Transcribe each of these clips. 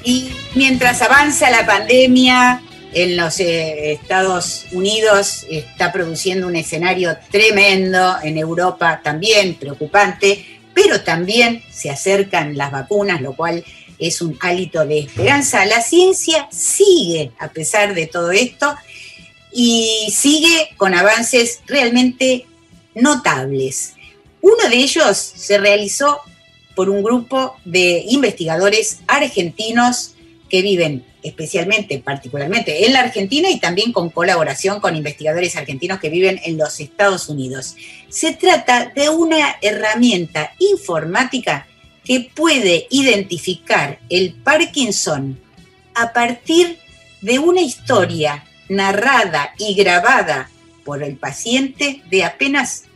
Y mientras avanza la pandemia, en los Estados Unidos está produciendo un escenario tremendo, en Europa también preocupante, pero también se acercan las vacunas, lo cual es un hálito de esperanza. La ciencia sigue a pesar de todo esto y sigue con avances realmente notables. Uno de ellos se realizó por un grupo de investigadores argentinos que viven particularmente en la Argentina y también con colaboración con investigadores argentinos que viven en los Estados Unidos. Se trata de una herramienta informática que puede identificar el Parkinson a partir de una historia narrada y grabada por el paciente de apenas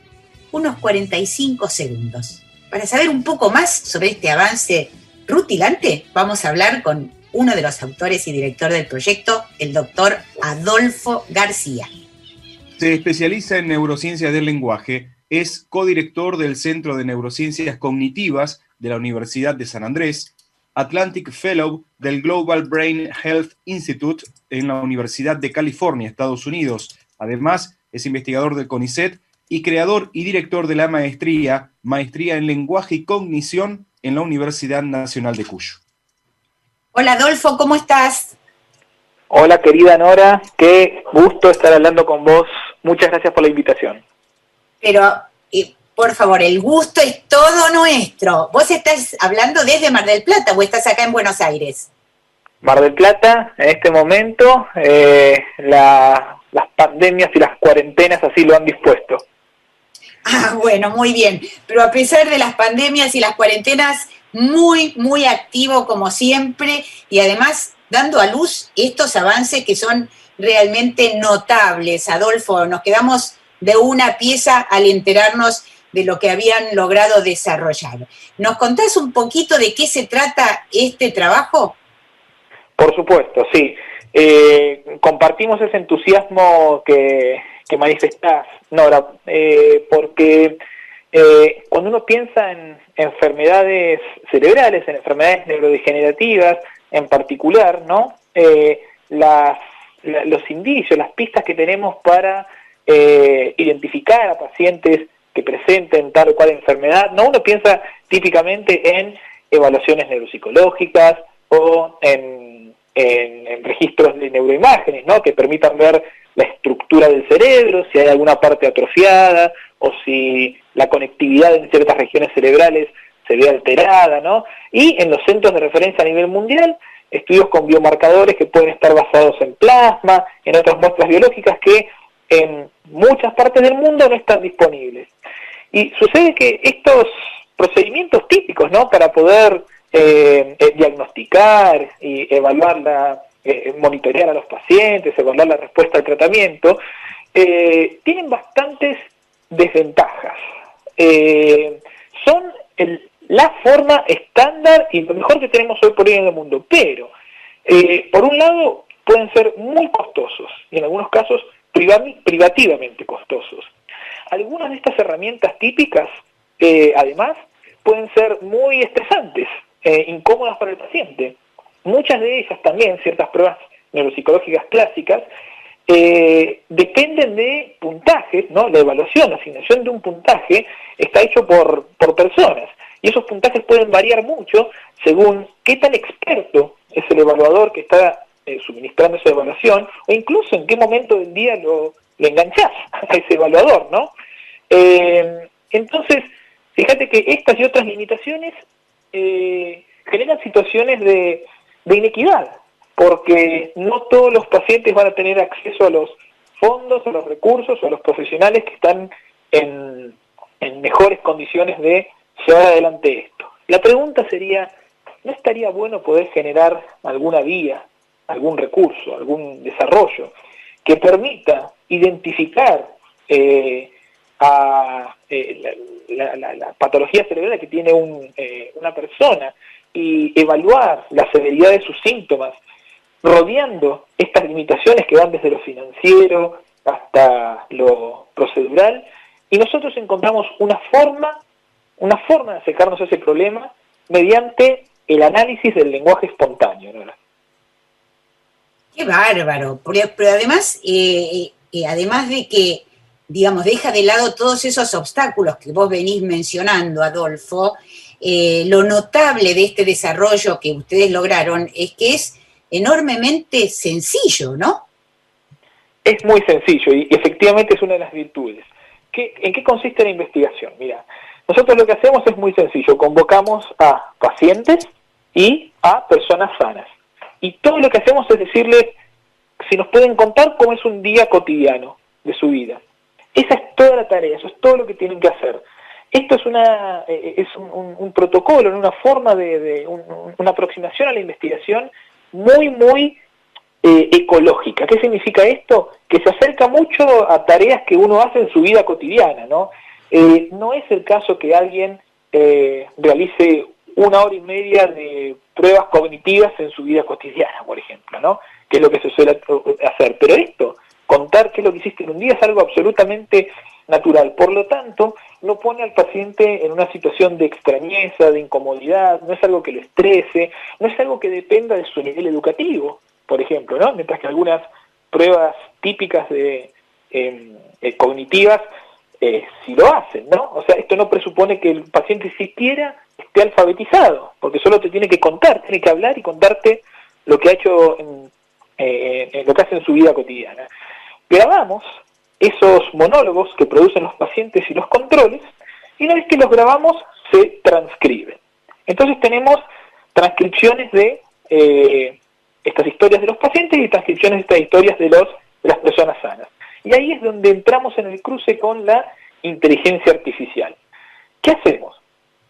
unos 45 segundos. Para saber un poco más sobre este avance rutilante, vamos a hablar con uno de los autores y director del proyecto, el doctor Adolfo García. Se especializa en neurociencias del lenguaje, es codirector del Centro de Neurociencias Cognitivas de la Universidad de San Andrés, Atlantic Fellow del Global Brain Health Institute en la Universidad de California, Estados Unidos. Además, es investigador del CONICET y creador y director de la Maestría en Lenguaje y Cognición en la Universidad Nacional de Cuyo. Hola Adolfo, ¿cómo estás? Hola querida Nora, qué gusto estar hablando con vos. Muchas gracias por la invitación. Pero, por favor, el gusto es todo nuestro. ¿Vos estás hablando desde Mar del Plata o estás acá en Buenos Aires? Mar del Plata, en este momento, las pandemias y las cuarentenas así lo han dispuesto. Ah, bueno, muy bien. Pero a pesar de las pandemias y las cuarentenas, muy, muy activo como siempre y además dando a luz estos avances que son realmente notables. Adolfo, nos quedamos de una pieza al enterarnos de lo que habían logrado desarrollar. ¿Nos contás un poquito de qué se trata este trabajo? Por supuesto, sí. Compartimos ese entusiasmo que manifestás, Nora, porque cuando uno piensa en enfermedades cerebrales, en enfermedades neurodegenerativas en particular, ¿no? Los indicios, las pistas que tenemos para identificar a pacientes que presenten tal o cual enfermedad, ¿no? Uno piensa típicamente en evaluaciones neuropsicológicas o en registros de neuroimágenes, ¿no? Que permitan ver la estructura del cerebro, si hay alguna parte atrofiada o si la conectividad en ciertas regiones cerebrales se ve alterada, ¿no? Y en los centros de referencia a nivel mundial, estudios con biomarcadores que pueden estar basados en plasma, en otras muestras biológicas que en muchas partes del mundo no están disponibles. Y sucede que estos procedimientos típicos, ¿no? Para poder diagnosticar y evaluar monitorear a los pacientes, evaluar la respuesta al tratamiento, tienen bastantes desventajas. Son la forma estándar y lo mejor que tenemos hoy por hoy en el mundo, pero por un lado pueden ser muy costosos y en algunos casos privativamente costosos. Algunas de estas herramientas típicas, además, pueden ser muy estresantes, incómodas para el paciente. Muchas de ellas también, ciertas pruebas neuropsicológicas clásicas, dependen de puntajes, ¿no? La evaluación, la asignación de un puntaje está hecho por personas y esos puntajes pueden variar mucho según qué tan experto es el evaluador que está suministrando esa evaluación o incluso en qué momento del día lo enganchás a ese evaluador, ¿no? Entonces, fíjate que estas y otras limitaciones generan situaciones de inequidad, porque no todos los pacientes van a tener acceso a los fondos, a los recursos, o a los profesionales que están en mejores condiciones de llevar adelante esto. La pregunta sería, ¿no estaría bueno poder generar alguna vía, algún recurso, algún desarrollo que permita identificar la patología cerebral que tiene una persona y evaluar la severidad de sus síntomas, rodeando estas limitaciones que van desde lo financiero hasta lo procedural, y nosotros encontramos una forma de acercarnos a ese problema mediante el análisis del lenguaje espontáneo, ¿no? Qué bárbaro, pero además, además de que, digamos, deja de lado todos esos obstáculos que vos venís mencionando, Adolfo, lo notable de este desarrollo que ustedes lograron es que es enormemente sencillo, ¿no? Es muy sencillo y efectivamente es una de las virtudes. ¿En qué consiste la investigación? Mira, nosotros lo que hacemos es muy sencillo, convocamos a pacientes y a personas sanas. Y todo lo que hacemos es decirles si nos pueden contar cómo es un día cotidiano de su vida. Esa es toda la tarea, eso es todo lo que tienen que hacer. Esto es un protocolo, una forma una aproximación a la investigación muy, muy ecológica. ¿Qué significa esto? Que se acerca mucho a tareas que uno hace en su vida cotidiana, ¿no? No es el caso que alguien realice 1 hora y media de pruebas cognitivas en su vida cotidiana, por ejemplo, ¿no? Que es lo que se suele hacer. Pero esto, contar qué es lo que hiciste en un día, es algo absolutamente natural. Por lo tanto, no pone al paciente en una situación de extrañeza, de incomodidad, no es algo que lo estrese, no es algo que dependa de su nivel educativo, por ejemplo, ¿no? Mientras que algunas pruebas típicas de cognitivas sí lo hacen, ¿no? O sea, esto no presupone que el paciente siquiera esté alfabetizado, porque solo te tiene que contar, tiene que hablar y contarte lo que ha hecho lo que hace en su vida cotidiana. Grabamos esos monólogos que producen los pacientes y los controles, y una vez que los grabamos, se transcriben. Entonces tenemos transcripciones de estas historias de los pacientes y transcripciones de estas historias de las personas sanas. Y ahí es donde entramos en el cruce con la inteligencia artificial. ¿Qué hacemos?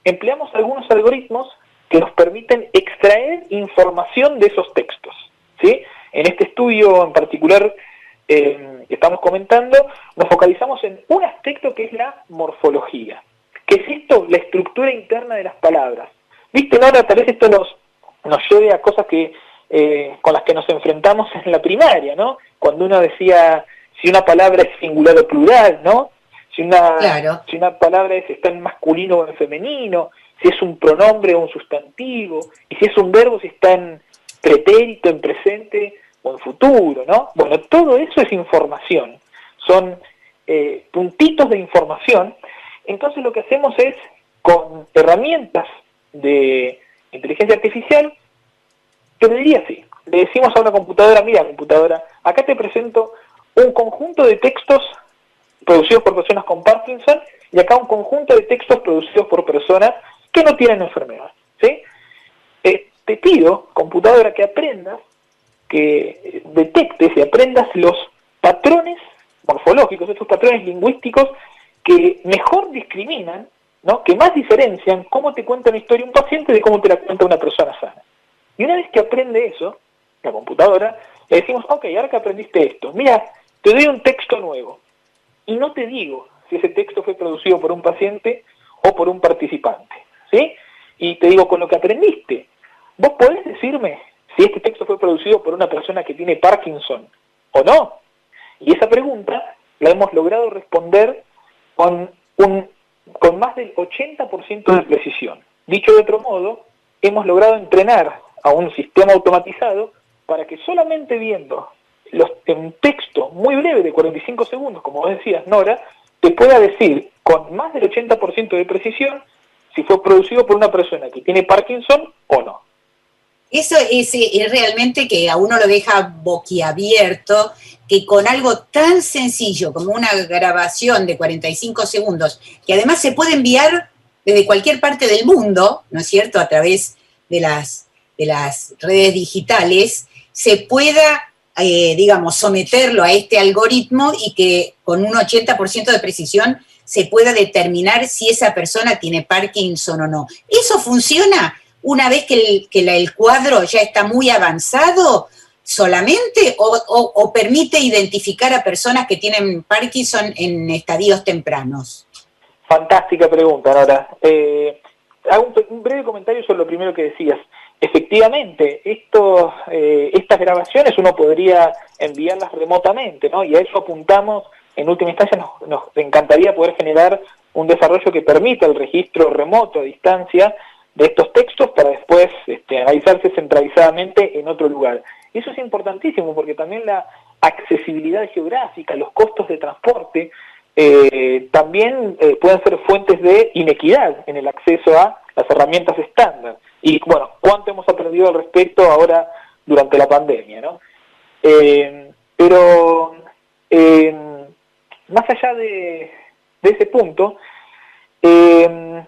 Empleamos algunos algoritmos que nos permiten extraer información de esos textos, ¿sí? En este estudio en particular que estamos comentando, nos focalizamos en un aspecto que es la morfología. ¿Qué es esto? La estructura interna de las palabras. ¿Viste, Nora? Tal vez esto nos lleve a cosas con las que nos enfrentamos en la primaria, ¿no? Cuando uno decía si una palabra es singular o plural, ¿no? Si una palabra está en masculino o en femenino, si es un pronombre o un sustantivo, y si es un verbo, si está en pretérito, en presente o en futuro, ¿no? Bueno, todo eso es información, son puntitos de información. Entonces lo que hacemos es, con herramientas de inteligencia artificial, yo le diría así, le decimos a una computadora, mira computadora, acá te presento un conjunto de textos producidos por personas con Parkinson y acá un conjunto de textos producidos por personas que no tienen enfermedad, ¿sí? Te pido, computadora, que aprendas, que detectes y aprendas los patrones morfológicos, estos patrones lingüísticos que mejor discriminan, ¿no? Que más diferencian cómo te cuenta una historia un paciente de cómo te la cuenta una persona sana. Y una vez que aprende eso, la computadora, le decimos, ok, ahora que aprendiste esto, mira, te doy un texto nuevo. Y no te digo si ese texto fue producido por un paciente o por un participante, ¿sí? Y te digo, con lo que aprendiste, ¿vos podés decirme si este texto fue producido por una persona que tiene Parkinson o no? Y esa pregunta la hemos logrado responder con más del 80% de precisión. Dicho de otro modo, hemos logrado entrenar a un sistema automatizado para que solamente viendo un texto muy breve de 45 segundos, como vos decías, Nora, te pueda decir con más del 80% de precisión si fue producido por una persona que tiene Parkinson o no. Eso es realmente que a uno lo deja boquiabierto, que con algo tan sencillo como una grabación de 45 segundos, que además se puede enviar desde cualquier parte del mundo, ¿no es cierto?, a través de las redes digitales, se pueda, digamos, someterlo a este algoritmo y que con un 80% de precisión se pueda determinar si esa persona tiene Parkinson o no. ¿Eso funciona una vez que el cuadro ya está muy avanzado solamente o permite identificar a personas que tienen Parkinson en estadios tempranos? Fantástica pregunta, Nora. Hago un breve comentario sobre lo primero que decías. Efectivamente, estas grabaciones uno podría enviarlas remotamente, ¿no? Y a eso apuntamos. En última instancia nos encantaría poder generar un desarrollo que permita el registro remoto a distancia de estos textos para después analizarse centralizadamente en otro lugar. Y eso es importantísimo porque también la accesibilidad geográfica, los costos de transporte, también pueden ser fuentes de inequidad en el acceso a las herramientas estándar. Y bueno, cuánto hemos aprendido al respecto ahora durante la pandemia, ¿no? Pero más allá de ese punto, esta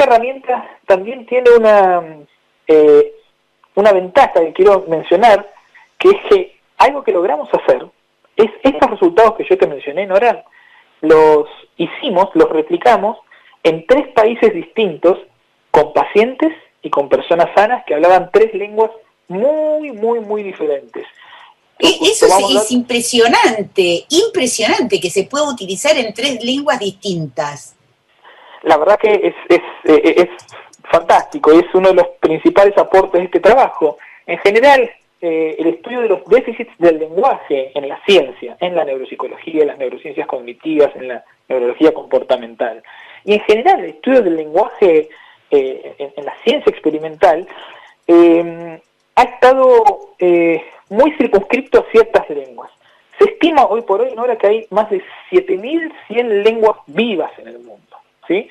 herramienta también tiene una ventaja que quiero mencionar, que es que algo que logramos hacer es estos resultados que yo te mencioné, Nora, los replicamos en 3 países distintos, con pacientes y con personas sanas que hablaban 3 lenguas muy, muy, muy diferentes. Eso es impresionante que se pueda utilizar en 3 lenguas distintas. La verdad que es fantástico, es uno de los principales aportes de este trabajo. En general, el estudio de los déficits del lenguaje en la ciencia, en la neuropsicología, en las neurociencias cognitivas, en la neurología comportamental, y en general el estudio del lenguaje en la ciencia experimental, ha estado muy circunscripto a ciertas lenguas. Se estima hoy por hoy, Nora, que hay más de 7.100 lenguas vivas en el mundo, ¿sí?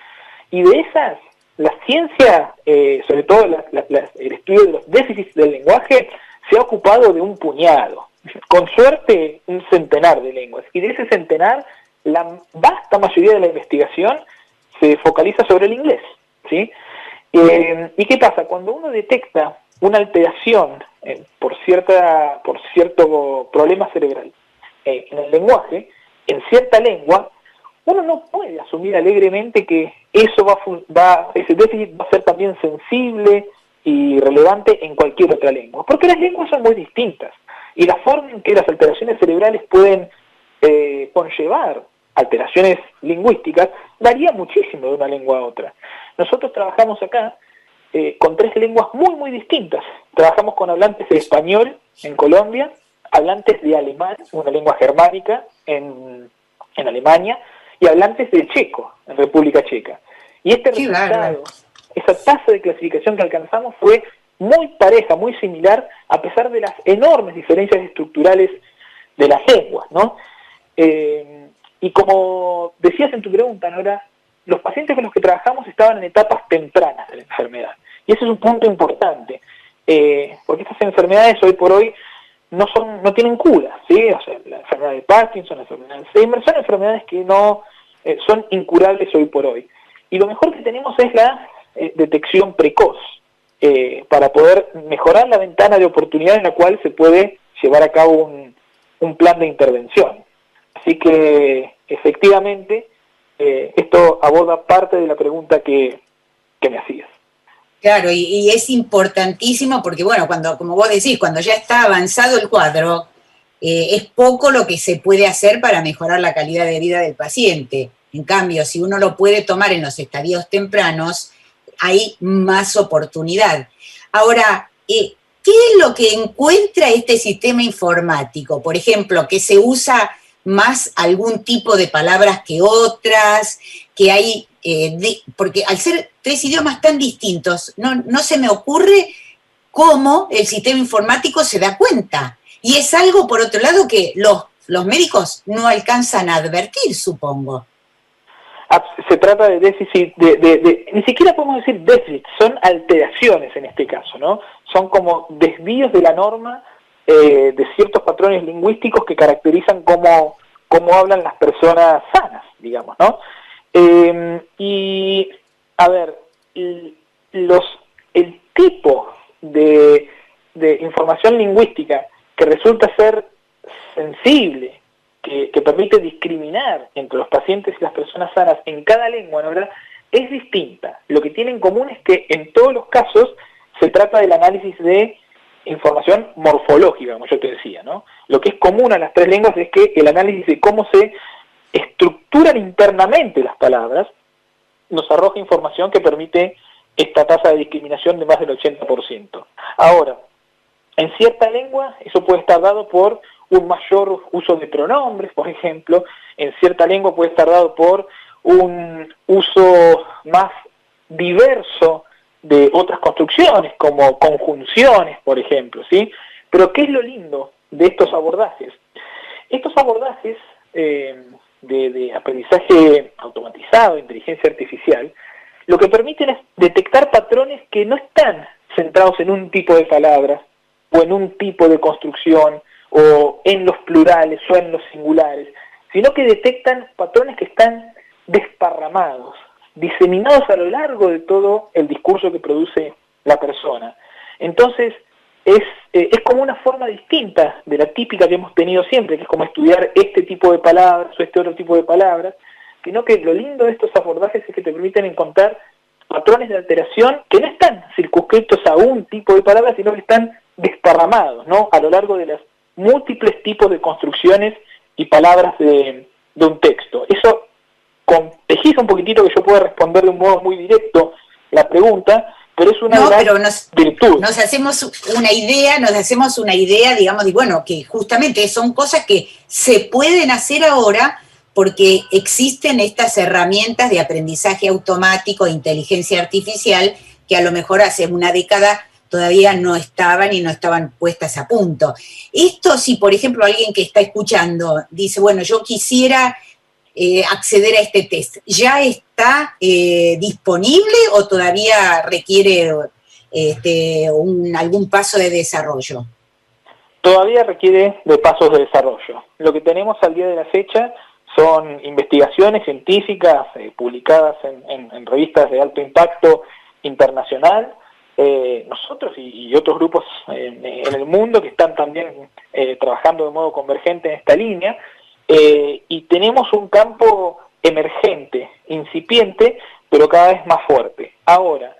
Y de esas, la ciencia, sobre todo el estudio de los déficits del lenguaje, se ha ocupado de un puñado, con suerte un centenar de lenguas. Y de ese centenar, la vasta mayoría de la investigación se focaliza sobre el inglés, ¿sí? ¿Y qué pasa? Cuando uno detecta una alteración por cierto problema cerebral en el lenguaje, en cierta lengua, uno no puede asumir alegremente que ese déficit va a ser también sensible y relevante en cualquier otra lengua, porque las lenguas son muy distintas y la forma en que las alteraciones cerebrales pueden conllevar alteraciones lingüísticas varía muchísimo de una lengua a otra. Nosotros trabajamos acá con 3 lenguas muy, muy distintas. Trabajamos con hablantes de español en Colombia, hablantes de alemán, una lengua germánica en Alemania, y hablantes de checo en República Checa. Y este resultado, esa tasa de clasificación que alcanzamos fue muy pareja, muy similar, a pesar de las enormes diferencias estructurales de las lenguas, ¿no? Y como decías en tu pregunta, Nora, los pacientes con los que trabajamos estaban en etapas tempranas de la enfermedad. Y ese es un punto importante, porque estas enfermedades hoy por hoy no tienen cura, ¿sí? O sea, la enfermedad de Parkinson, la enfermedad de Alzheimer, son enfermedades que no son incurables hoy por hoy. Y lo mejor que tenemos es la detección precoz, para poder mejorar la ventana de oportunidad en la cual se puede llevar a cabo un plan de intervención. Así que, efectivamente, esto aborda parte de la pregunta que me hacías. Claro, y es importantísimo porque, bueno, como vos decís, cuando ya está avanzado el cuadro, es poco lo que se puede hacer para mejorar la calidad de vida del paciente. En cambio, si uno lo puede tomar en los estadios tempranos, hay más oportunidad. Ahora, ¿qué es lo que encuentra este sistema informático? Por ejemplo, que se usa más algún tipo de palabras que otras, que hay, porque al ser 3 idiomas tan distintos, no se me ocurre cómo el sistema informático se da cuenta. Y es algo, por otro lado, que los médicos no alcanzan a advertir, supongo. Se trata de déficit, ni siquiera podemos decir déficit, son alteraciones en este caso, ¿no? Son como desvíos de la norma de ciertos patrones lingüísticos que caracterizan cómo hablan las personas sanas, digamos, ¿no? Y, a ver, el tipo de información lingüística que resulta ser sensible, que permite discriminar entre los pacientes y las personas sanas en cada lengua, ¿no? ¿Verdad? Es distinta. Lo que tiene en común es que en todos los casos se trata del análisis de información morfológica, como yo te decía, ¿no? Lo que es común a las 3 lenguas es que el análisis de cómo se estructuran internamente las palabras nos arroja información que permite esta tasa de discriminación de más del 80%. Ahora, en cierta lengua eso puede estar dado por un mayor uso de pronombres, por ejemplo. En cierta lengua puede estar dado por un uso más diverso de otras construcciones, como conjunciones, por ejemplo, ¿sí? Pero ¿qué es lo lindo de estos abordajes? Estos abordajes de aprendizaje automatizado, inteligencia artificial, lo que permiten es detectar patrones que no están centrados en un tipo de palabras, o en un tipo de construcción, o en los plurales, o en los singulares, sino que detectan patrones que están desparramados, diseminados a lo largo de todo el discurso que produce la persona. Entonces, es como una forma distinta de la típica que hemos tenido siempre, que es como estudiar este tipo de palabras o este otro tipo de palabras, sino que lo lindo de estos abordajes es que te permiten encontrar patrones de alteración que no están circunscritos a un tipo de palabras, sino que están desparramados, ¿no?, a lo largo de los múltiples tipos de construcciones y palabras de un texto. Eso complejiza un poquitito que yo pueda responder de un modo muy directo la pregunta, pero es una virtud. Nos hacemos una idea, digamos, de bueno, que justamente son cosas que se pueden hacer ahora porque existen estas herramientas de aprendizaje automático e inteligencia artificial que a lo mejor hace una década todavía no estaban puestas a punto. Esto, si por ejemplo alguien que está escuchando dice, bueno, yo quisiera acceder a este test, ¿ya está disponible o todavía requiere algún paso de desarrollo? Todavía requiere de pasos de desarrollo. Lo que tenemos al día de la fecha son investigaciones científicas publicadas en revistas de alto impacto internacional, nosotros y otros grupos en el mundo que están también trabajando de modo convergente en esta línea, y tenemos un campo emergente, incipiente, pero cada vez más fuerte. Ahora,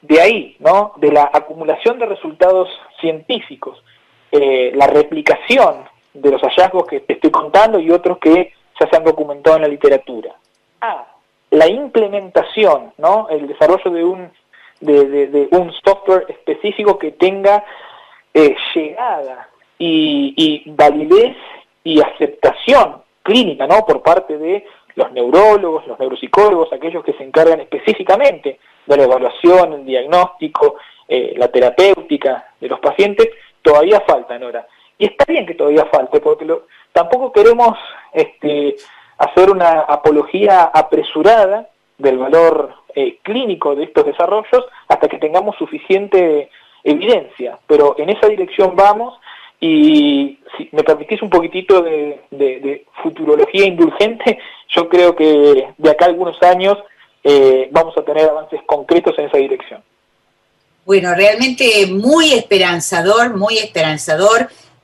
de ahí, ¿no?, de la acumulación de resultados científicos, la replicación de los hallazgos que te estoy contando y otros que ya se han documentado en la literatura, la implementación, ¿no?, el desarrollo de un software específico que tenga llegada y validez y aceptación clínica, ¿no?, por parte de los neurólogos, los neuropsicólogos, aquellos que se encargan específicamente de la evaluación, el diagnóstico, la terapéutica de los pacientes, todavía falta, Nora. Y está bien que todavía falte, porque tampoco queremos hacer una apología apresurada del valor clínico de estos desarrollos hasta que tengamos suficiente evidencia, pero en esa dirección vamos. Y si me permitís un poquitito de futurología indulgente, yo creo que de acá a algunos años vamos a tener avances concretos en esa dirección. Bueno, realmente muy esperanzador,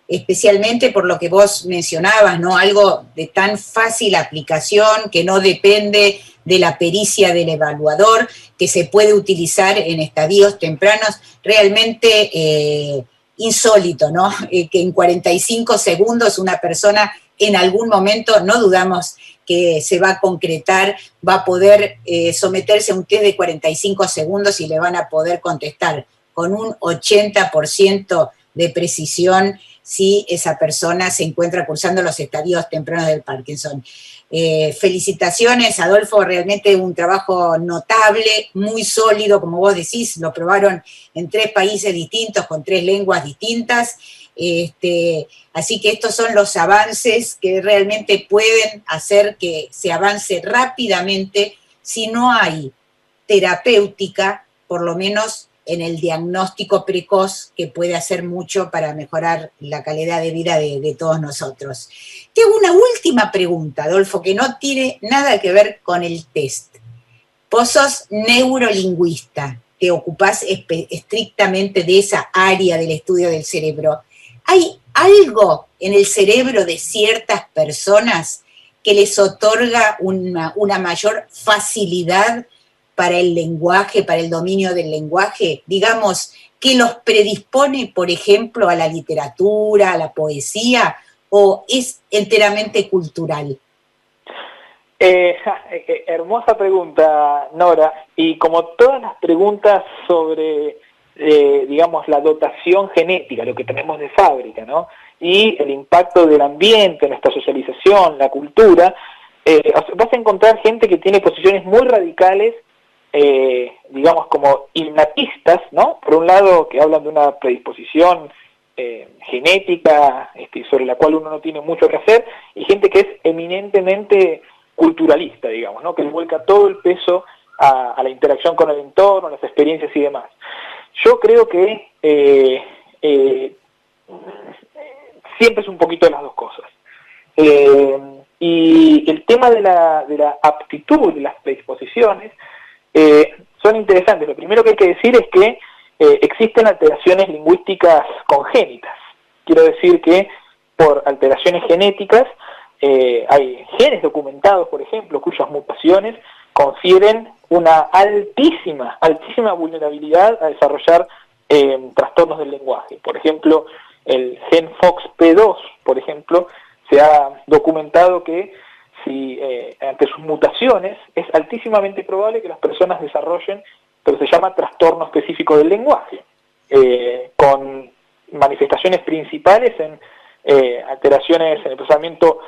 especialmente por lo que vos mencionabas, ¿no? Algo de tan fácil aplicación, que no depende de la pericia del evaluador, que se puede utilizar en estadios tempranos, realmente insólito, ¿no? Que en 45 segundos una persona en algún momento, no dudamos que se va a concretar, va a poder someterse a un test de 45 segundos y le van a poder contestar con un 80% de precisión si esa persona se encuentra cursando los estadios tempranos del Parkinson. Felicitaciones, Adolfo, realmente un trabajo notable, muy sólido, como vos decís, lo probaron en 3 países distintos, con 3 lenguas distintas, así que estos son los avances que realmente pueden hacer que se avance rápidamente si no hay terapéutica, por lo menos en el diagnóstico precoz, que puede hacer mucho para mejorar la calidad de vida de todos nosotros. Te hago una última pregunta, Adolfo, que no tiene nada que ver con el test. Vos sos neurolingüista, te ocupás estrictamente de esa área del estudio del cerebro. ¿Hay algo en el cerebro de ciertas personas que les otorga una mayor facilidad para el lenguaje, para el dominio del lenguaje, digamos, que los predispone, por ejemplo, a la literatura, a la poesía, o es enteramente cultural? Hermosa pregunta, Nora, y como todas las preguntas sobre, digamos, la dotación genética, lo que tenemos de fábrica, ¿no?, y el impacto del ambiente, nuestra socialización, la cultura, vas a encontrar gente que tiene posiciones muy radicales digamos, como innatistas, ¿no? Por un lado, que hablan de una predisposición genética, sobre la cual uno no tiene mucho que hacer, y gente que es eminentemente culturalista, digamos, ¿no? Que le vuelca todo el peso a la interacción con el entorno, a las experiencias y demás. Yo creo que siempre es un poquito de las dos cosas. Y el tema de la aptitud, de las predisposiciones, son interesantes. Lo primero que hay que decir es que existen alteraciones lingüísticas congénitas. Quiero decir que por alteraciones genéticas hay genes documentados, por ejemplo, cuyas mutaciones confieren una altísima vulnerabilidad a desarrollar trastornos del lenguaje. Por ejemplo, el gen FOXP2, por ejemplo, se ha documentado que si ante sus mutaciones es altísimamente probable que las personas desarrollen lo que se llama trastorno específico del lenguaje, con manifestaciones principales en alteraciones en el procesamiento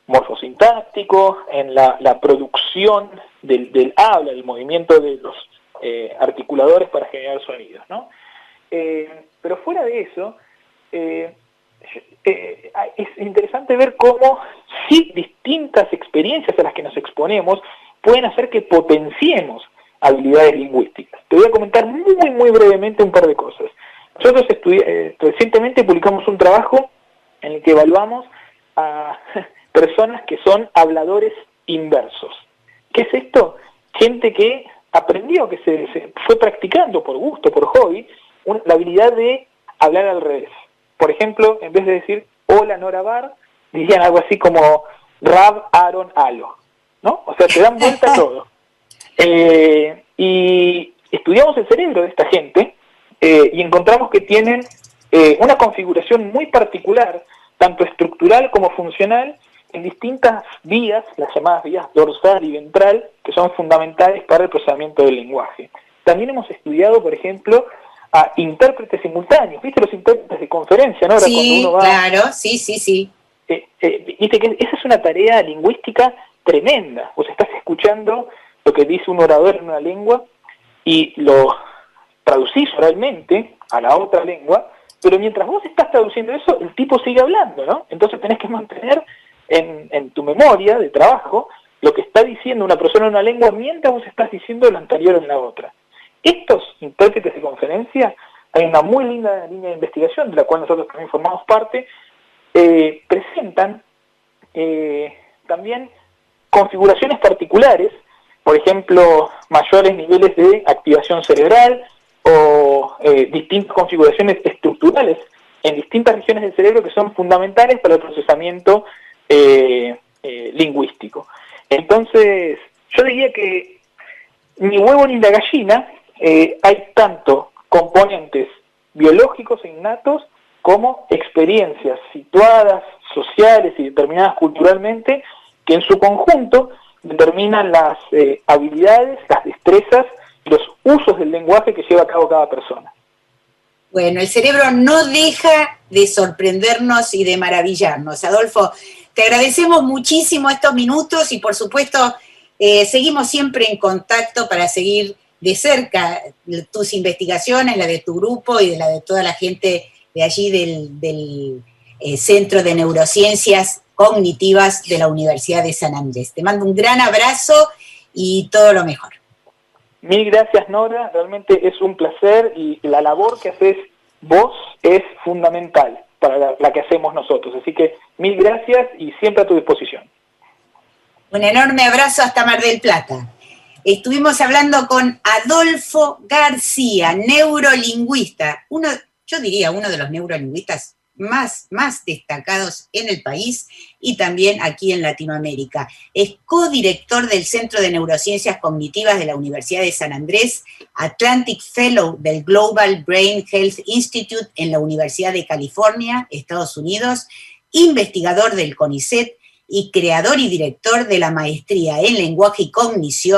morfosintáctico, en la producción del habla, el movimiento de los articuladores para generar sonidos, ¿no? Pero fuera de eso, es interesante ver cómo sí distintas experiencias a las que nos exponemos pueden hacer que potenciemos habilidades lingüísticas. Te voy a comentar muy brevemente un par de cosas. Nosotros recientemente publicamos un trabajo en el que evaluamos a personas que son habladores inversos. ¿Qué es esto? Gente que aprendió, que se fue practicando por gusto, por hobby, la habilidad de hablar al revés. Por ejemplo, en vez de decir hola Nora Bar, dirían algo así como Rab Aaron Alo, ¿no? O sea, te dan vuelta todo. Y estudiamos el cerebro de esta gente y encontramos que tienen una configuración muy particular, tanto estructural como funcional, en distintas vías, las llamadas vías dorsal y ventral, que son fundamentales para el procesamiento del lenguaje. También hemos estudiado, por ejemplo, a intérpretes simultáneos. ¿Viste los intérpretes de conferencia, no? Sí, cuando uno va, claro, sí. Viste que esa es una tarea lingüística tremenda. Vos estás escuchando lo que dice un orador en una lengua y lo traducís oralmente a la otra lengua, pero mientras vos estás traduciendo eso, el tipo sigue hablando, ¿no? Entonces tenés que mantener en tu memoria de trabajo lo que está diciendo una persona en una lengua mientras vos estás diciendo lo anterior en la otra. Estos intérpretes de conferencia, hay una muy linda línea de investigación, de la cual nosotros también formamos parte, presentan también configuraciones particulares, por ejemplo, mayores niveles de activación cerebral o distintas configuraciones estructurales en distintas regiones del cerebro que son fundamentales para el procesamiento lingüístico. Entonces, yo diría que ni huevo ni la gallina, hay tanto componentes biológicos e innatos como experiencias situadas, sociales y determinadas culturalmente, que en su conjunto determinan las habilidades, las destrezas y los usos del lenguaje que lleva a cabo cada persona. Bueno, el cerebro no deja de sorprendernos y de maravillarnos. Adolfo, te agradecemos muchísimo estos minutos y por supuesto seguimos siempre en contacto para seguir de cerca tus investigaciones, la de tu grupo y de la de toda la gente de allí del Centro de Neurociencias Cognitivas de la Universidad de San Andrés. Te mando un gran abrazo y todo lo mejor. Mil gracias, Nora, realmente es un placer y la labor que haces vos es fundamental para la que hacemos nosotros, así que mil gracias y siempre a tu disposición. Un enorme abrazo hasta Mar del Plata. Estuvimos hablando con Adolfo García, neurolingüista, yo diría uno de los neurolingüistas más destacados en el país y también aquí en Latinoamérica. Es codirector del Centro de Neurociencias Cognitivas de la Universidad de San Andrés, Atlantic Fellow del Global Brain Health Institute en la Universidad de California, Estados Unidos, investigador del CONICET y creador y director de la maestría en lenguaje y cognición